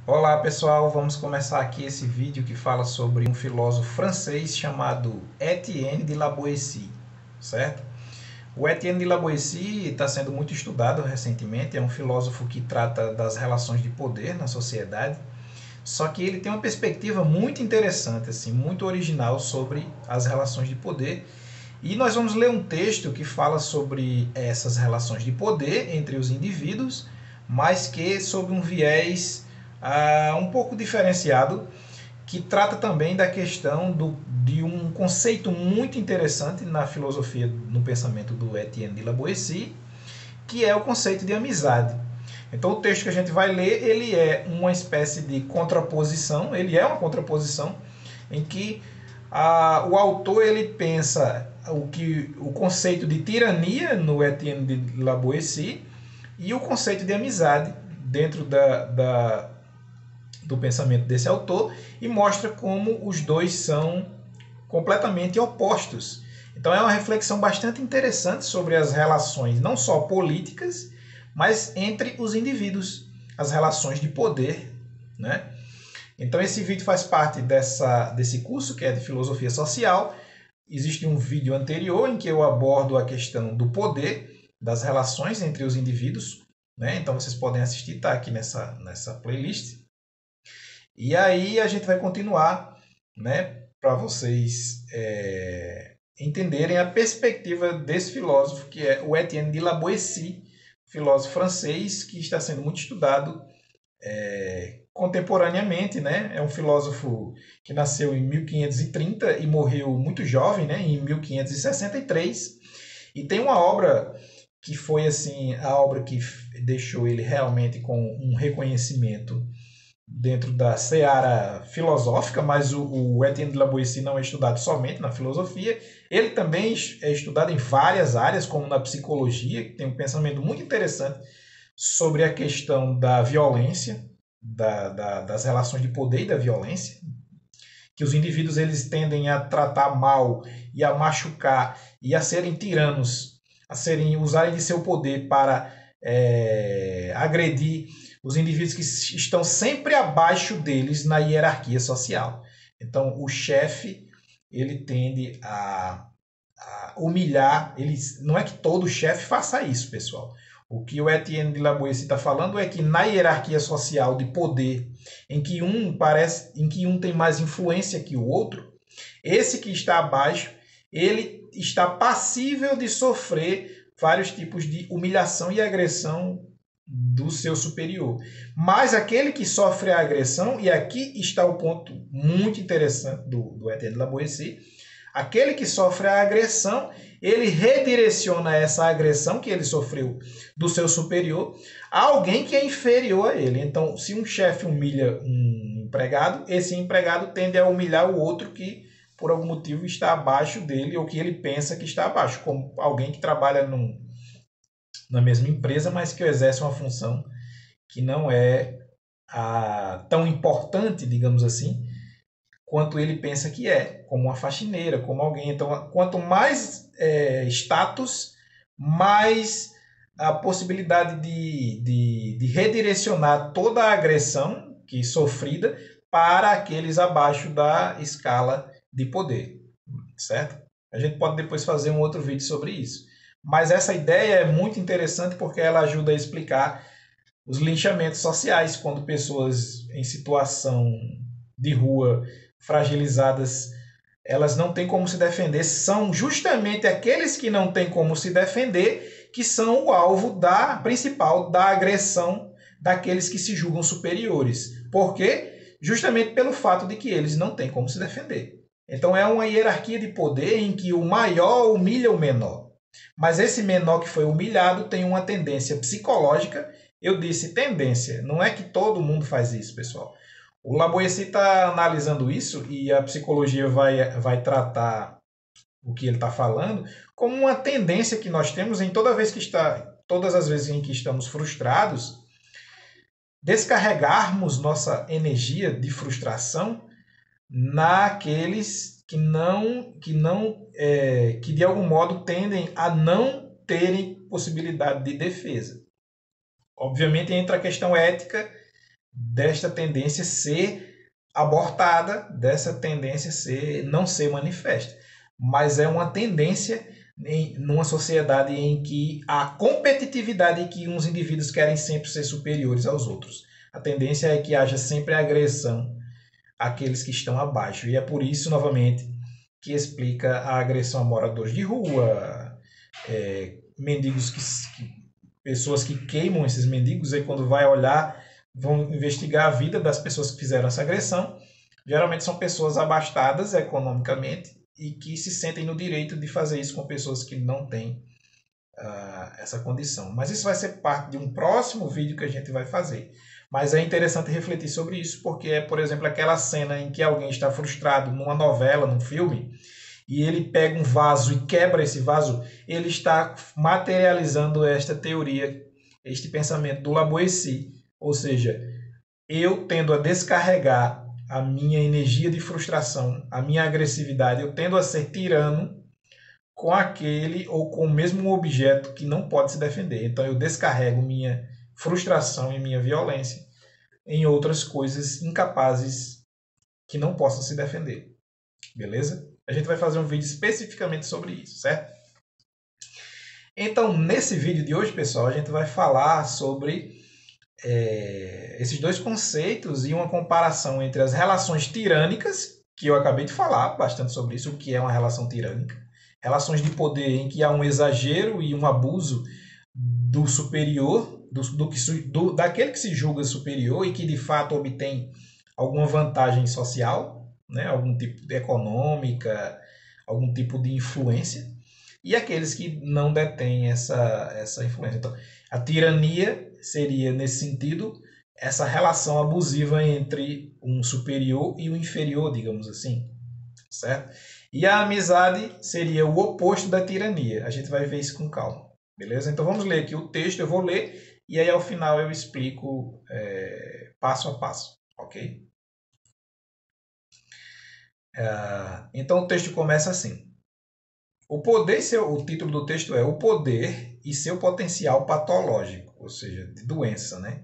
Olá pessoal, vamos começar aqui esse vídeo que fala sobre um filósofo francês chamado Etienne de La Boétie, certo? O Etienne de La Boétie está sendo muito estudado recentemente, é um filósofo que trata das relações de poder na sociedade, só que ele tem uma perspectiva muito interessante, assim, muito original sobre as relações de poder. E nós vamos ler um texto que fala sobre essas relações de poder entre os indivíduos, mas que sob um viés um pouco diferenciado, que trata também da questão de um conceito muito interessante na filosofia, no pensamento do Etienne de La Boétie, que é o conceito de amizade. Então o texto que a gente vai ler, ele é uma espécie de contraposição, ele é uma contraposição em que o autor ele pensa o conceito de tirania no Etienne de La Boétie e o conceito de amizade dentro do pensamento desse autor e mostra como os dois são completamente opostos. Então é uma reflexão bastante interessante sobre as relações, não só políticas, mas entre os indivíduos, as relações de poder, né? Então esse vídeo faz parte desse curso que é de filosofia social. Existe um vídeo anterior em que eu abordo a questão do poder, das relações entre os indivíduos, né? Então vocês podem assistir, tá aqui nessa playlist. E aí a gente vai continuar, né, para vocês entenderem a perspectiva desse filósofo, que é o Etienne de La Boétie, filósofo francês que está sendo muito estudado contemporaneamente, né? É um filósofo que nasceu em 1530 e morreu muito jovem, né, em 1563. E tem uma obra que foi assim a obra que deixou ele realmente com um reconhecimento dentro da seara filosófica, mas o Etienne de La Boétie não é estudado somente na filosofia, ele também é estudado em várias áreas, como na psicologia, que tem um pensamento muito interessante sobre a questão da violência, das relações de poder e da violência, que os indivíduos eles tendem a tratar mal e a machucar e a serem tiranos, usarem de seu poder para agredir os indivíduos que estão sempre abaixo deles na hierarquia social. Então, o chefe ele tende a humilhar. Não é que todo chefe faça isso, pessoal. O que o Etienne de La Boétie está falando é que na hierarquia social de poder, em que um tem mais influência que o outro, esse que está abaixo, ele está passível de sofrer vários tipos de humilhação e agressão do seu superior. Mas aquele que sofre a agressão, e aqui está o ponto muito interessante do Etienne de La Boétie, aquele que sofre a agressão, ele redireciona essa agressão que ele sofreu do seu superior a alguém que é inferior a ele. Então, se um chefe humilha um empregado, esse empregado tende a humilhar o outro que, por algum motivo, está abaixo dele ou que ele pensa que está abaixo, como alguém que trabalha na mesma empresa, mas que exerce uma função que não é tão importante, digamos assim, quanto ele pensa que é, como uma faxineira, como alguém. Então, quanto mais status, mais a possibilidade de redirecionar toda a agressão que sofrida para aqueles abaixo da escala de poder, certo? A gente pode depois fazer um outro vídeo sobre isso. Mas essa ideia é muito interessante porque ela ajuda a explicar os linchamentos sociais, quando pessoas em situação de rua, fragilizadas, elas não têm como se defender, são justamente aqueles que não têm como se defender que são o alvo principal da agressão daqueles que se julgam superiores. Por quê? Justamente pelo fato de que eles não têm como se defender. Então é uma hierarquia de poder em que o maior humilha o menor. Mas esse menor que foi humilhado tem uma tendência psicológica. Eu disse tendência, não é que todo mundo faz isso, pessoal. O La Boétie está analisando isso e a psicologia vai tratar o que ele está falando como uma tendência que nós temos em todas as vezes em que estamos frustrados, descarregarmos nossa energia de frustração naqueles que de algum modo tendem a não terem possibilidade de defesa. Obviamente entra a questão ética desta tendência ser abortada, dessa tendência não ser manifesta. Mas é uma tendência numa sociedade em que há competitividade e que uns indivíduos querem sempre ser superiores aos outros. A tendência é que haja sempre agressão àqueles que estão abaixo. E é por isso, novamente, que explica a agressão a moradores de rua, mendigos, pessoas que queimam esses mendigos, e quando vai olhar, vão investigar a vida das pessoas que fizeram essa agressão. Geralmente são pessoas abastadas economicamente e que se sentem no direito de fazer isso com pessoas que não têm essa condição. Mas isso vai ser parte de um próximo vídeo que a gente vai fazer. Mas é interessante refletir sobre isso, porque é, por exemplo, aquela cena em que alguém está frustrado numa novela, num filme, e ele pega um vaso e quebra esse vaso, ele está materializando esta teoria, este pensamento do Lavoisier. Ou seja, eu tendo a descarregar a minha energia de frustração, a minha agressividade, eu tendo a ser tirano com aquele ou com o mesmo objeto que não pode se defender. Então eu descarrego minha frustração e minha violência em outras coisas incapazes que não possam se defender. Beleza? A gente vai fazer um vídeo especificamente sobre isso, certo? Então, nesse vídeo de hoje, pessoal, a gente vai falar sobre esses dois conceitos e uma comparação entre as relações tirânicas, que eu acabei de falar bastante sobre isso, o que é uma relação tirânica, relações de poder em que há um exagero e um abuso do superior, daquele que se julga superior e que de fato obtém alguma vantagem social, né, algum tipo de econômica, algum tipo de influência, e aqueles que não detêm essa influência. Então, a tirania seria, nesse sentido, essa relação abusiva entre um superior e um inferior, digamos assim, certo? E a amizade seria o oposto da tirania. A gente vai ver isso com calma, beleza? Então vamos ler aqui o texto, eu vou ler, e aí ao final eu explico passo a passo, ok? Então o texto começa assim. O título do texto é O Poder e seu Potencial Patológico, ou seja, de doença, né?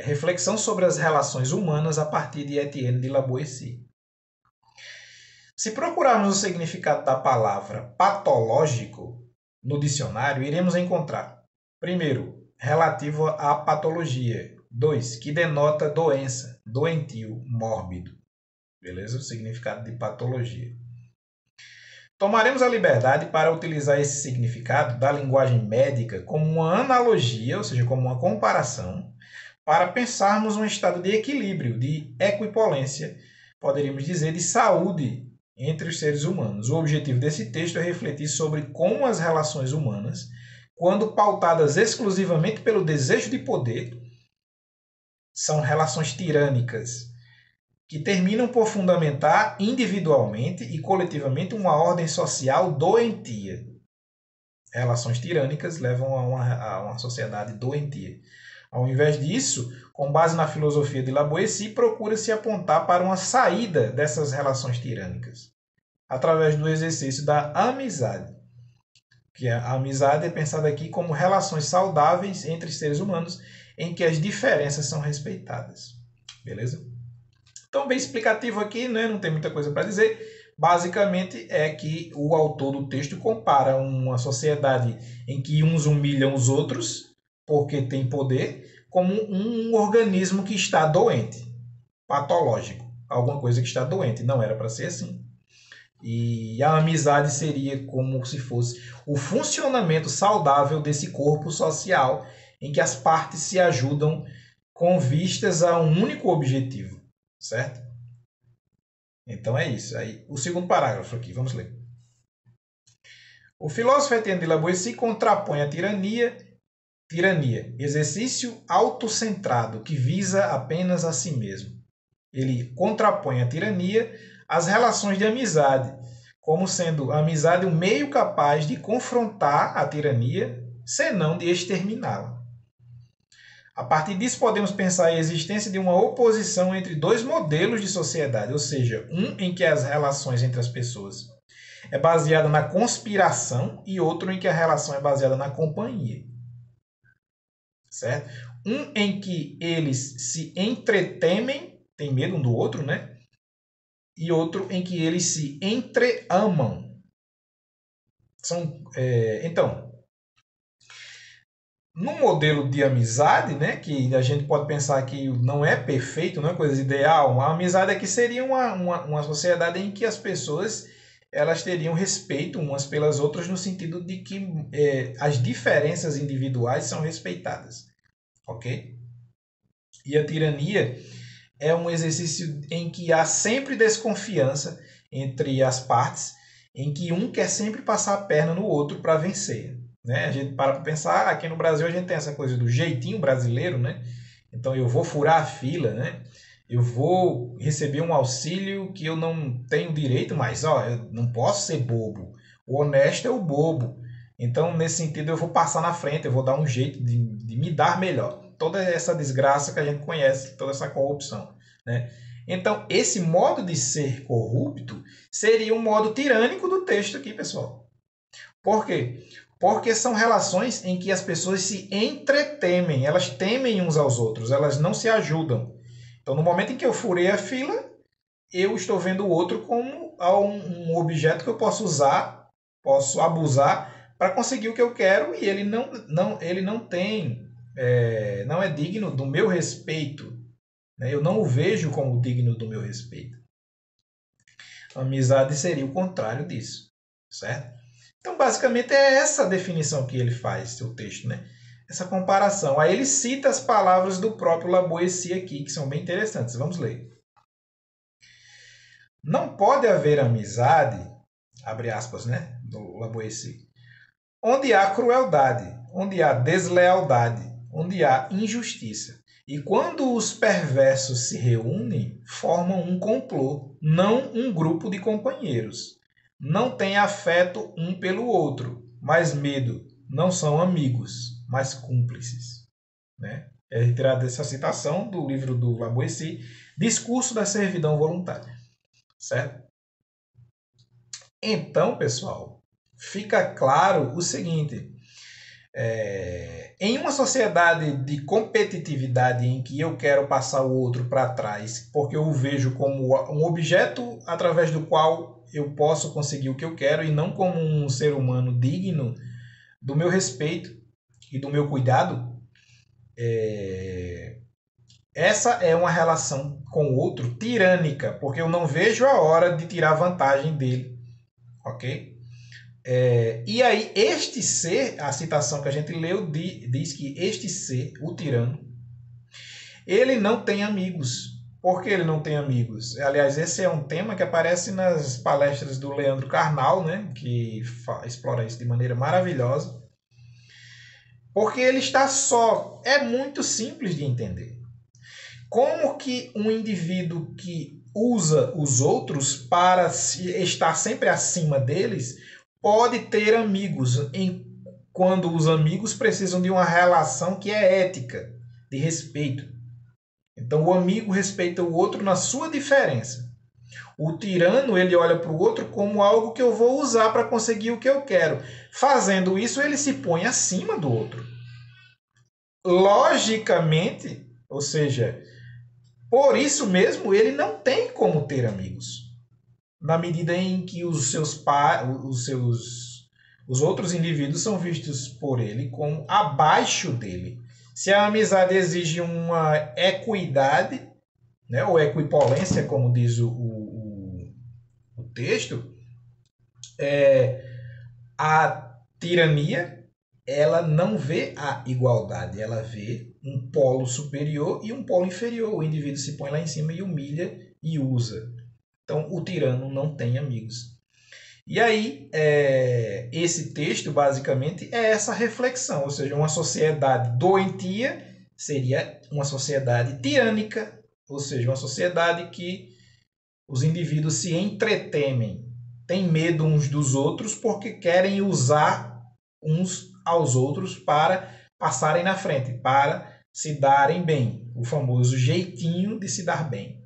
Reflexão sobre as relações humanas a partir de Etienne de Lavoisier. Se procurarmos o significado da palavra patológico no dicionário, iremos encontrar, primeiro, relativo à patologia. 2, que denota doença, doentio, mórbido. Beleza? O significado de patologia. Tomaremos a liberdade para utilizar esse significado da linguagem médica como uma analogia, ou seja, como uma comparação, para pensarmos um estado de equilíbrio, de equipolência, poderíamos dizer, de saúde entre os seres humanos. O objetivo desse texto é refletir sobre como as relações humanas, quando pautadas exclusivamente pelo desejo de poder, são relações tirânicas, que terminam por fundamentar individualmente e coletivamente uma ordem social doentia. Relações tirânicas levam a uma sociedade doentia. Ao invés disso, com base na filosofia de Lavoisier, procura-se apontar para uma saída dessas relações tirânicas, através do exercício da amizade. Que a amizade é pensada aqui como relações saudáveis entre seres humanos, em que as diferenças são respeitadas. Beleza? Então, bem explicativo aqui, né? Não tem muita coisa para dizer. Basicamente é que o autor do texto compara uma sociedade em que uns humilham os outros porque tem poder, como um organismo que está doente, patológico, alguma coisa que está doente. Não era para ser assim. E a amizade seria como se fosse o funcionamento saudável desse corpo social em que as partes se ajudam com vistas a um único objetivo, certo? Então é isso. Aí, o segundo parágrafo aqui, vamos ler. O filósofo Etienne de Lavoisier contrapõe a tirania, exercício autocentrado que visa apenas a si mesmo. Ele contrapõe a tirania às relações de amizade, como sendo a amizade um meio capaz de confrontar a tirania, senão de exterminá-la. A partir disso, podemos pensar a existência de uma oposição entre dois modelos de sociedade, ou seja, um em que as relações entre as pessoas é baseada na conspiração e outro em que a relação é baseada na companhia. certo? Um em que eles se entretemem, tem medo um do outro, né? E outro em que eles se entreamam. Então, no modelo de amizade, né, que a gente pode pensar que não é perfeito, não é coisa ideal, a amizade aqui seria uma sociedade em que as pessoas elas teriam respeito umas pelas outras no sentido de que as diferenças individuais são respeitadas, ok? E a tirania é um exercício em que há sempre desconfiança entre as partes, em que um quer sempre passar a perna no outro para vencer. Né? A gente para pensar, aqui no Brasil a gente tem essa coisa do jeitinho brasileiro, né? Então eu vou furar a fila, né? Eu vou receber um auxílio que eu não tenho direito, mas eu não posso ser bobo. O honesto é o bobo. Então, nesse sentido, eu vou passar na frente, eu vou dar um jeito de me dar melhor. Toda essa desgraça que a gente conhece, toda essa corrupção. Né? Então, esse modo de ser corrupto seria um modo tirânico do texto aqui, pessoal. Por quê? Porque são relações em que as pessoas se entretemem, elas temem uns aos outros, elas não se ajudam. Então, no momento em que eu furei a fila, eu estou vendo o outro como um objeto que eu posso usar, posso abusar para conseguir o que eu quero e ele não tem, não é digno do meu respeito. Né? Eu não o vejo como digno do meu respeito. A amizade seria o contrário disso, certo? Então, basicamente, é essa definição que ele faz, seu texto, né? Essa comparação. Aí ele cita as palavras do próprio Laboessi aqui, que são bem interessantes. Vamos ler. Não pode haver amizade, abre aspas, né, do Laboessi, onde há crueldade, onde há deslealdade, onde há injustiça. E quando os perversos se reúnem, formam um complô, não um grupo de companheiros. Não têm afeto um pelo outro, mas medo. Não são amigos, mas cúmplices. Né? É retirado dessa citação do livro do Laboessi, Discurso da Servidão Voluntária. Certo? Então, pessoal, fica claro o seguinte: em uma sociedade de competitividade em que eu quero passar o outro para trás, porque eu o vejo como um objeto através do qual eu posso conseguir o que eu quero e não como um ser humano digno do meu respeito e do meu cuidado, essa é uma relação com o outro tirânica, porque eu não vejo a hora de tirar vantagem dele, ok? E aí, este ser, a citação que a gente leu, diz que este ser, o tirano, ele não tem amigos. Por que ele não tem amigos? Aliás, esse é um tema que aparece nas palestras do Leandro Carnal, né, que explora isso de maneira maravilhosa. Porque ele está só. É muito simples de entender. Como que um indivíduo que usa os outros para estar sempre acima deles pode ter amigos quando os amigos precisam de uma relação que é ética, de respeito. Então o amigo respeita o outro na sua diferença. O tirano, ele olha para o outro como algo que eu vou usar para conseguir o que eu quero. Fazendo isso, ele se põe acima do outro. Logicamente, ou seja, por isso mesmo, ele não tem como ter amigos. Na medida em que os outros indivíduos são vistos por ele como abaixo dele. Se a amizade exige uma equidade, né, ou equipolência, como diz o texto, a tirania ela não vê a igualdade, ela vê um polo superior e um polo inferior. O indivíduo se põe lá em cima e humilha e usa. Então, o tirano não tem amigos. E aí, esse texto, basicamente, é essa reflexão. Ou seja, uma sociedade doentia seria uma sociedade tirânica, ou seja, uma sociedade que os indivíduos se entretemem, têm medo uns dos outros porque querem usar uns aos outros para passarem na frente, para se darem bem. O famoso jeitinho de se dar bem.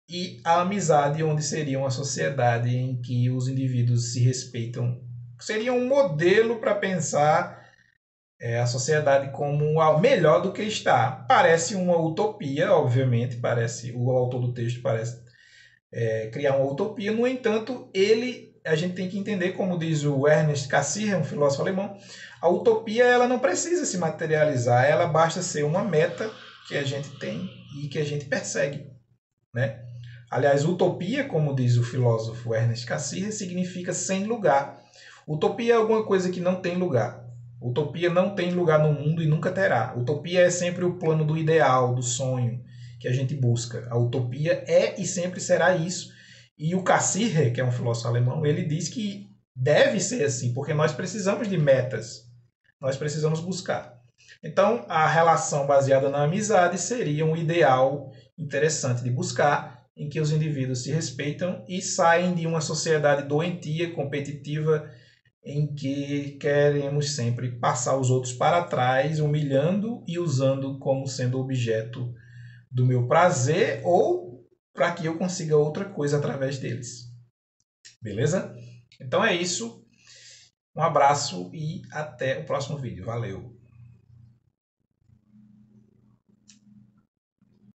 E a amizade, onde seria uma sociedade em que os indivíduos se respeitam, seria um modelo para pensar a sociedade como a melhor do que está. Parece uma utopia, obviamente, o autor do texto parece criar uma utopia, no entanto, a gente tem que entender, como diz o Ernest Cassirer, um filósofo alemão, a utopia ela não precisa se materializar, ela basta ser uma meta que a gente tem e que a gente persegue, né? Aliás, utopia, como diz o filósofo Ernest Cassirer, significa sem lugar. Utopia é alguma coisa que não tem lugar. Utopia não tem lugar no mundo e nunca terá. Utopia é sempre o plano do ideal, do sonho que a gente busca. A utopia é e sempre será isso. E o Cassirer, que é um filósofo alemão, ele diz que deve ser assim, porque nós precisamos de metas. Nós precisamos buscar. Então, a relação baseada na amizade seria um ideal interessante de buscar, em que os indivíduos se respeitam e saem de uma sociedade doentia, competitiva, em que queremos sempre passar os outros para trás, humilhando e usando como sendo objeto do meu prazer ou para que eu consiga outra coisa através deles. Beleza? Então é isso. Um abraço e até o próximo vídeo. Valeu!